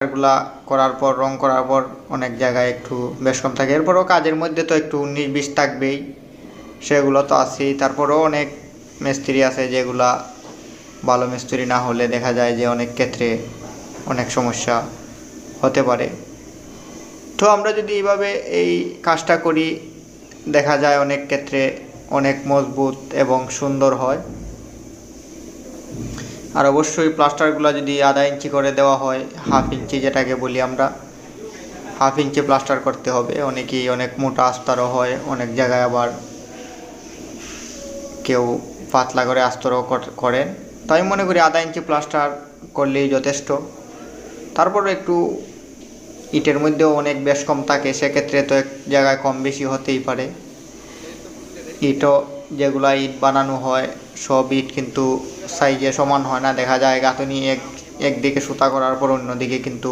গুলা করার পর রং করার পর অনেক জায়গায় একটু বেশ কম থাকে। এরপরও কাজের মধ্যে তো একটু 19-20 থাকবেই, সেগুলো তো আছেই। তারপরেও অনেক মিস্ত্রি আছে যেগুলা ভালো মিস্ত্রি না হলে দেখা যায় যে অনেক ক্ষেত্রে অনেক সমস্যা হতে পারে। তো আমরা যদি এইভাবে এই কাজটা করি, দেখা যায় অনেক ক্ষেত্রে অনেক মজবুত এবং সুন্দর হয়। আর অবশ্যই প্লাস্টারগুলো যদি 1/2 ইঞ্চি করে দেওয়া হয়, 1/2 ইঞ্চি যেটাকে বলি আমরা, 1/2 ইঞ্চি প্লাস্টার করতে হবে। অনেকেই অনেক মোটা আস্তরও হয়, অনেক জায়গায় আবার কেউ পাতলা করে আস্তরও করেন। তো আমি মনে করি 1/2 ইঞ্চি প্লাস্টার করলেই যথেষ্ট। তারপর একটু ইটের মধ্যেও অনেক বেশ কম থাকে, সেক্ষেত্রে তো এক জায়গায় কম বেশি হতেই পারে। ইটও যেগুলা ইট বানানো হয়, সব ইট কিন্তু সাইজে সমান হয় না। দেখা যায় গাঁথনি একদিকে সুতা করার পর অন্যদিকে কিন্তু